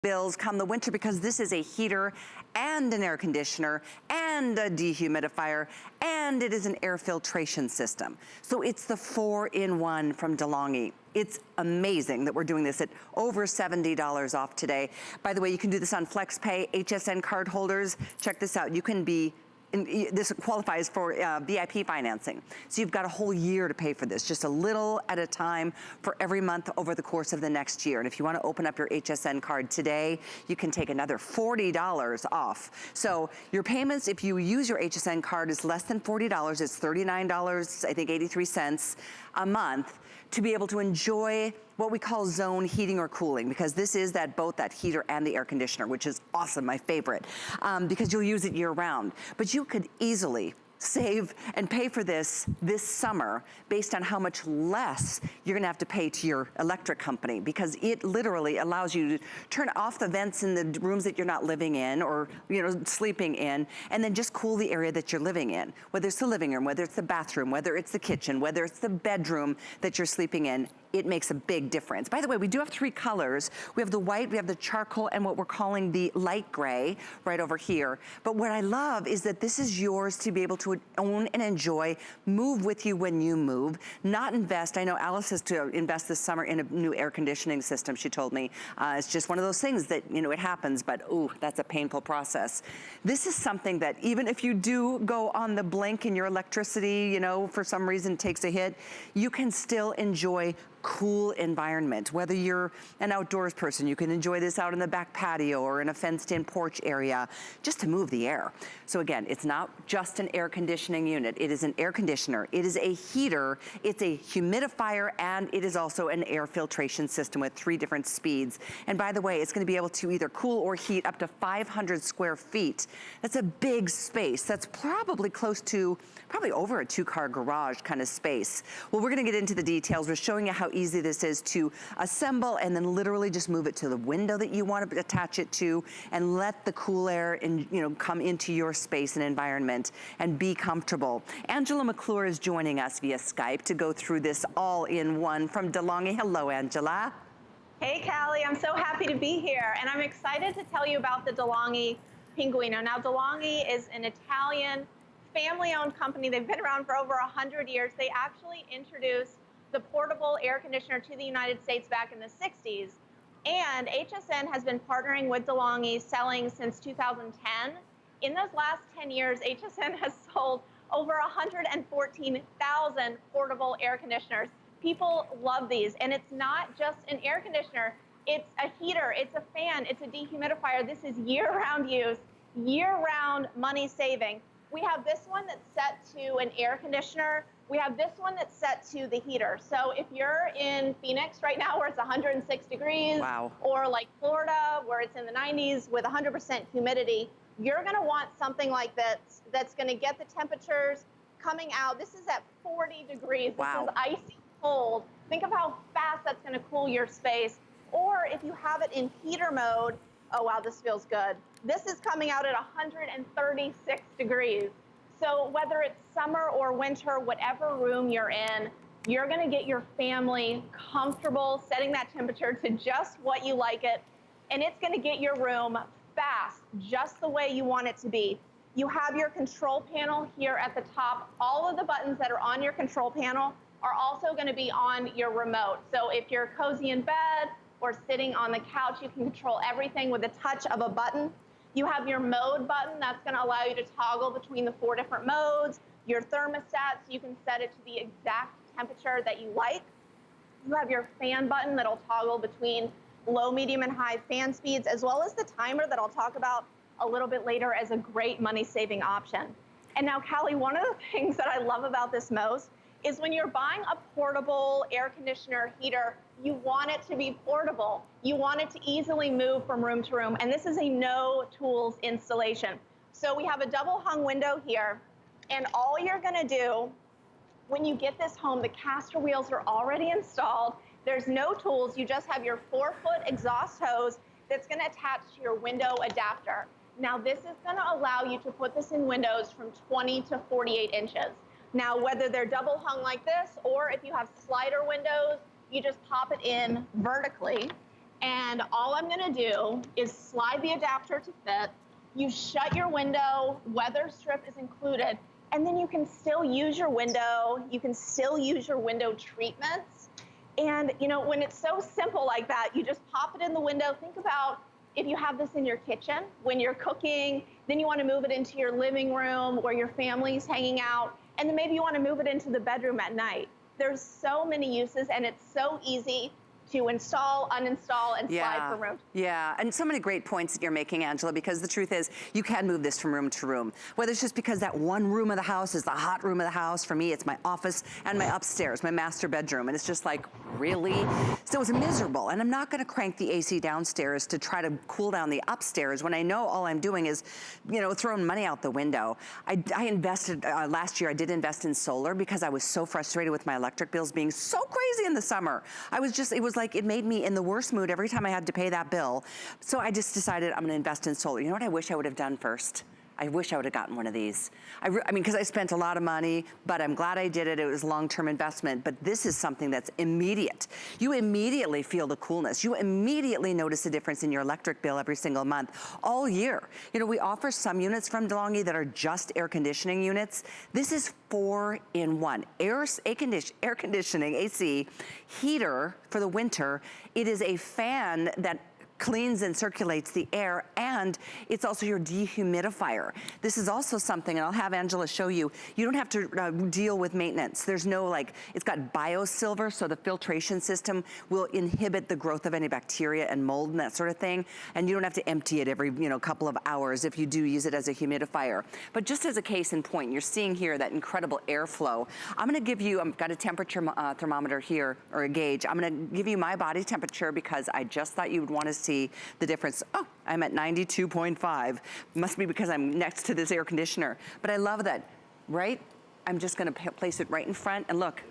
bills come the winter because this is a heater and an air conditioner and a dehumidifier, and it is an air filtration system. So it's the 4-in-1 from DeLonghi. It's amazing that we're doing this at over $70 off today. By the way, you can do this on FlexPay, HSN card holders. Check this out. You can be this qualifies for VIP financing. So you've got a whole year to pay for this, just a little at a time for every month over the course of the next year. And if you want to open up your HSN card today, you can take another $40 off. So your payments, if you use your HSN card, is less than $40. It's $39, I think 83 cents a month to be able to enjoy what we call zone heating or cooling, because this is that both that heater and the air conditioner, which is awesome, my favorite, because you'll use it year round. But you could easily save and pay for this summer based on how much less you're gonna have to pay to your electric company, because it literally allows you to turn off the vents in the rooms that you're not living in or sleeping in, and then just cool the area that you're living in, whether it's the living room, whether it's the bathroom, whether it's the kitchen, whether it's the bedroom that you're sleeping in. It makes a big difference. By the way, we do have 3 colors. We have the white, we have the charcoal, and what we're calling the light gray right over here. But what I love is that this is yours to be able to own and enjoy, move with you when you move, not invest. I know Alice has to invest this summer in a new air conditioning system, she told me. It's just one of those things that, it happens, but ooh, that's a painful process. This is something that even if you do go on the blink and your electricity, for some reason takes a hit, you can still enjoy cool environment. Whether you're an outdoors person, you can enjoy this out in the back patio or in a fenced-in porch area, just to move the air. So again, it's not just an air conditioning unit. It is an air conditioner. It is a heater. It's a humidifier, and it is also an air filtration system with 3 different speeds. And by the way, it's going to be able to either cool or heat up to 500 square feet. That's a big space. That's probably over a 2-car garage kind of space. Well, we're going to get into the details. We're showing you how easy this is to assemble, and then literally just move it to the window that you want to attach it to, and let the cool air come into your space and environment and be comfortable. Angela McClure is joining us via Skype to go through this all-in-one from DeLonghi. Hello, Angela. Hey, Callie, I'm so happy to be here, and I'm excited to tell you about the DeLonghi Pinguino. Now, DeLonghi is an Italian family-owned company. They've been around for over 100 years. They actually introduced the portable air conditioner to the United States back in the 60s. And HSN has been partnering with DeLonghi, selling since 2010. In those last 10 years, HSN has sold over 114,000 portable air conditioners. People love these, and it's not just an air conditioner. It's a heater, it's a fan, it's a dehumidifier. This is year-round use, year-round money saving. We have this one that's set to an air conditioner. We have this one that's set to the heater. So if you're in Phoenix right now where it's 106 degrees, wow, or like Florida where it's in the 90s with 100% humidity, you're gonna want something like this that's gonna get the temperatures coming out. This is at 40 degrees. Wow. This is icy cold. Think of how fast that's gonna cool your space. Or if you have it in heater mode, oh wow, this feels good. This is coming out at 136 degrees. So whether it's summer or winter, whatever room you're in, you're gonna get your family comfortable setting that temperature to just what you like it. And it's gonna get your room fast, just the way you want it to be. You have your control panel here at the top. All of the buttons that are on your control panel are also gonna be on your remote. So if you're cozy in bed or sitting on the couch, you can control everything with the touch of a button. You have your mode button that's gonna allow you to toggle between the 4 different modes. Your thermostat, so you can set it to the exact temperature that you like. You have your fan button that'll toggle between low, medium, and high fan speeds, as well as the timer that I'll talk about a little bit later as a great money-saving option. And now, Callie, one of the things that I love about this most is when you're buying a portable air conditioner heater, you want it to be portable. You want it to easily move from room to room. And this is a no tools installation. So we have a double hung window here. And all you're gonna do when you get this home, the caster wheels are already installed. There's no tools. You just have your 4-foot exhaust hose that's gonna attach to your window adapter. Now this is gonna allow you to put this in windows from 20 to 48 inches. Now, whether they're double hung like this, or if you have slider windows, you just pop it in vertically. And all I'm gonna do is slide the adapter to fit. You shut your window, weather strip is included, and then you can still use your window. You can still use your window treatments. And you know, when it's so simple like that, you just pop it in the window. Think about if you have this in your kitchen, when you're cooking, then you wanna move it into your living room where your family's hanging out, and then maybe you wanna move it into the bedroom at night. There's so many uses, and it's so easy to install, uninstall, and slide from room. Yeah, and so many great points that you're making, Angela, because the truth is you can move this from room to room. Whether it's just because that one room of the house is the hot room of the house. For me, it's my office and my upstairs, my master bedroom. And it's just like, really? So it's miserable. And I'm not gonna crank the AC downstairs to try to cool down the upstairs when I know all I'm doing is, you know, throwing money out the window. I invested, last year I did invest in solar because I was so frustrated with my electric bills being so crazy in the summer. It was like, it made me in the worst mood every time I had to pay that bill. So I just decided I'm gonna invest in solar. You know what I wish I would have done first? I wish I would have gotten one of these. I mean, because I spent a lot of money, but I'm glad I did it. It was long-term investment, but this is something that's immediate. You immediately feel the coolness. You immediately notice a difference in your electric bill every single month, all year. You know, we offer some units from DeLonghi that are just air conditioning units. This is 4-in-1. Air conditioning, AC, heater for the winter. It is a fan that cleans and circulates the air, and it's also your dehumidifier. This is also something, and I'll have Angela show you, you don't have to deal with maintenance. There's no like, it's got biosilver, so the filtration system will inhibit the growth of any bacteria and mold and that sort of thing, and you don't have to empty it every couple of hours if you do use it as a humidifier. But just as a case in point, you're seeing here that incredible airflow. I'm gonna give you, I've got a temperature thermometer here, or a gauge. I'm gonna give you my body temperature because I just thought you would wanna see the difference. Oh, I'm at 92.5. Must be because I'm next to this air conditioner. But I love that, right? I'm just gonna place it right in front, and look,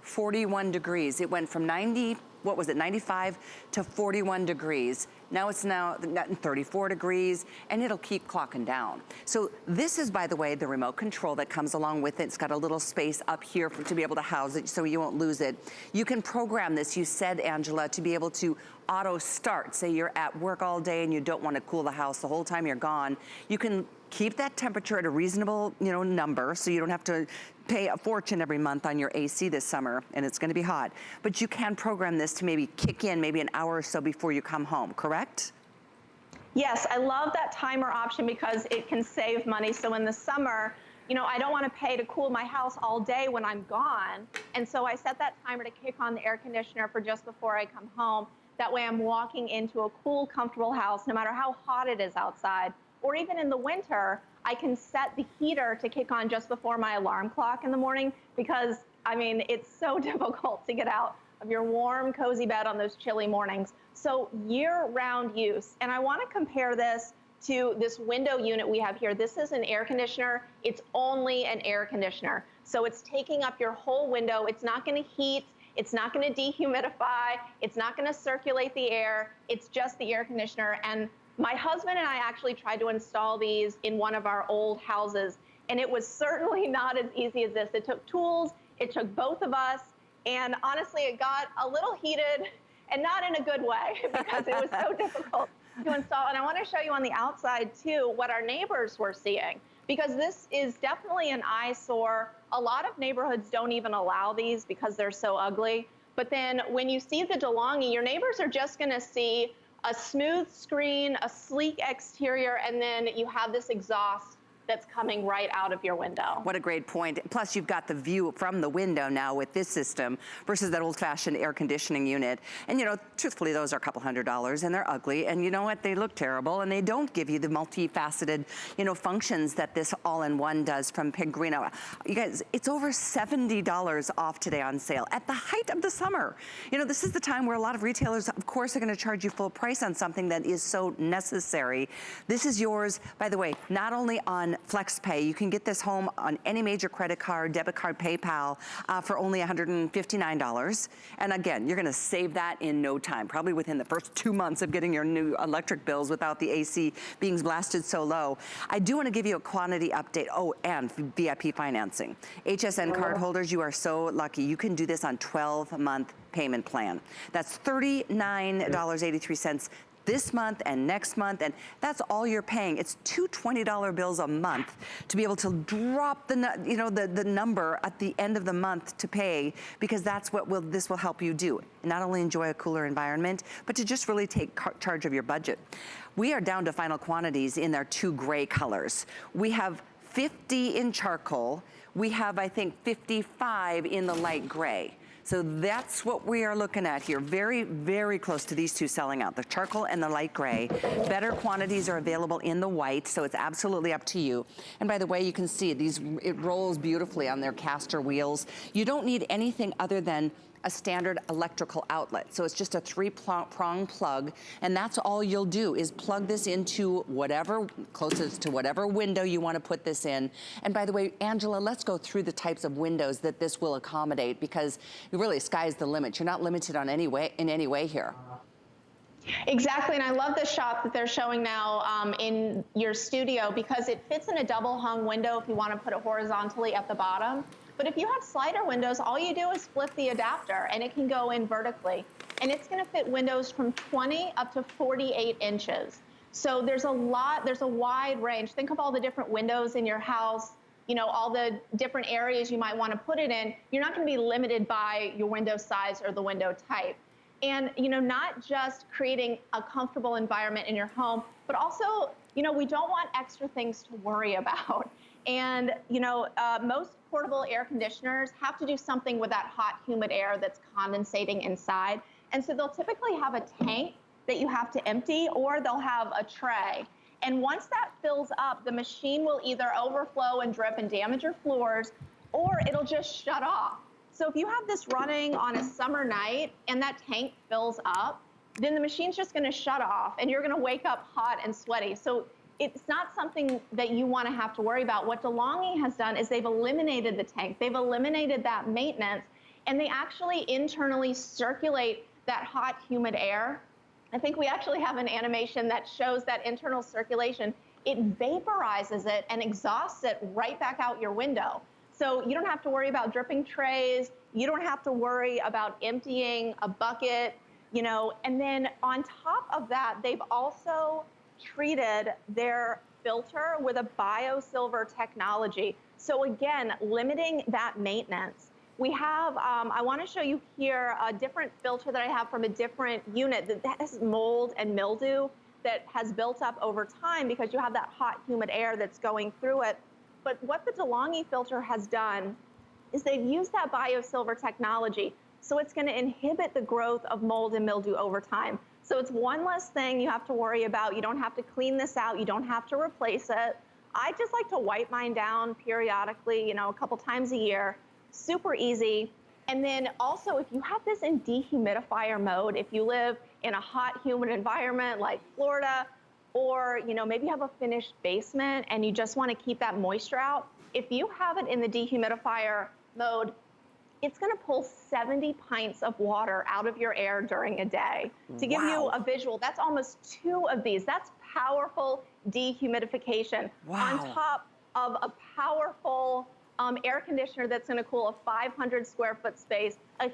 41 degrees. It went from 95 to 41 degrees. Now it's 34 degrees, and it'll keep clocking down. So this is, by the way, the remote control that comes along with it. It's got a little space up here to be able to house it so you won't lose it. You can program this, you said, Angela, to be able to auto start. Say you're at work all day and you don't want to cool the house the whole time you're gone. You can keep that temperature at a reasonable, number, so you don't have to pay a fortune every month on your AC this summer, and it's gonna be hot. But you can program this to maybe kick in maybe an hour or so before you come home, correct? Yes, I love that timer option because it can save money. So in the summer, I don't want to pay to cool my house all day when I'm gone. And so I set that timer to kick on the air conditioner for just before I come home. That way I'm walking into a cool, comfortable house, no matter how hot it is outside. Or even in the winter, I can set the heater to kick on just before my alarm clock in the morning because, it's so difficult to get out of your warm, cozy bed on those chilly mornings. So year-round use. And I want to compare this to this window unit we have here. This is an air conditioner. It's only an air conditioner. So it's taking up your whole window. It's not going to heat. It's not going to dehumidify. It's not going to circulate the air. It's just the air conditioner. And my husband and I actually tried to install these in one of our old houses, and it was certainly not as easy as this. It took tools. It took both of us. And honestly, it got a little heated, and not in a good way because it was so difficult to install. And I want to show you on the outside too what our neighbors were seeing, because this is definitely an eyesore. A lot of neighborhoods don't even allow these because they're so ugly. But then when you see the DeLonghi, your neighbors are just going to see a smooth screen, a sleek exterior, and then you have this exhaust that's coming right out of your window. What a great point. Plus, you've got the view from the window now with this system versus that old-fashioned air conditioning unit. And, truthfully, those are a couple $100, and they're ugly. And you know what? They look terrible, and they don't give you the multifaceted, functions that this all-in-one does from Pinguino. You guys, it's over $70 off today on sale at the height of the summer. This is the time where a lot of retailers, of course, are going to charge you full price on something that is so necessary. This is yours, by the way, not only on on FlexPay. You can get this home on any major credit card, debit card, PayPal for only $159. And again, you're gonna save that in no time, probably within the first 2 months of getting your new electric bills without the AC being blasted so low. I do wanna give you a quantity update. Oh, and VIP financing. HSN card holders, you are so lucky. You can do this on 12-month payment plan. That's $39.83 this month and next month, and that's all you're paying. It's two $20 bills a month to be able to drop the number at the end of the month to pay, because that's what this will help you do. Not only enjoy a cooler environment, but to just really take charge of your budget. We are down to final quantities in our 2 gray colors. We have 50 in charcoal. We have, I think, 55 in the light gray. So that's what we are looking at here. Very, very close to these 2 selling out, the charcoal and the light gray. Better quantities are available in the white, so it's absolutely up to you. And by the way, you can see it rolls beautifully on their caster wheels. You don't need anything other than a standard electrical outlet. So it's just a 3-prong plug, and that's all you'll do is plug this into whatever, closest to whatever window you wanna put this in. And by the way, Angela, let's go through the types of windows that this will accommodate, because really, sky's the limit. You're not limited on in any way here. Exactly, and I love the shot that they're showing now in your studio, because it fits in a double hung window if you want to put it horizontally at the bottom. But if you have slider windows, all you do is flip the adapter and it can go in vertically. And it's going to fit windows from 20 up to 48 inches. So there's a wide range. Think of all the different windows in your house, you know, all the different areas you might want to put it in. You're not going to be limited by your window size or the window type. And, you know, not just creating a comfortable environment in your home, but also, you know, we don't want extra things to worry about. And, you know, most portable air conditioners have to do something with that hot, humid air that's condensating inside. And so they'll typically have a tank that you have to empty, or they'll have a tray. And once that fills up, the machine will either overflow and drip and damage your floors, or it'll just shut off. So if you have this running on a summer night and that tank fills up, then the machine's just gonna shut off and you're gonna wake up hot and sweaty. So it's not something that you wanna have to worry about. What DeLonghi has done is they've eliminated the tank, they've eliminated that maintenance, and they actually internally circulate that hot, humid air. I think we actually have an animation that shows that internal circulation. It vaporizes it and exhausts it right back out your window. So you don't have to worry about dripping trays. You don't have to worry about emptying a bucket, you know. And then on top of that, they've also treated their filter with a bio-silver technology. So again, limiting that maintenance. We have, I wanna show you here a different filter that I have from a different unit that has mold and mildew that has built up over time because you have that hot, humid air that's going through it. But what the DeLonghi filter has done is they've used that bio-silver technology, so it's gonna inhibit the growth of mold and mildew over time. So it's one less thing you have to worry about. You don't have to clean this out. You don't have to replace it. I just like to wipe mine down periodically, you know, a couple times a year. Super easy. And then also, if you have this in dehumidifier mode, if you live in a hot, humid environment like Florida, or, you know, maybe you have a finished basement and you just want to keep that moisture out, if you have it in the dehumidifier mode, it's going to pull 70 pints of water out of your air during a day. To give you a visual, that's almost 2 of these. That's powerful dehumidification on top of a powerful air conditioner that's going to cool a 500 square foot space, a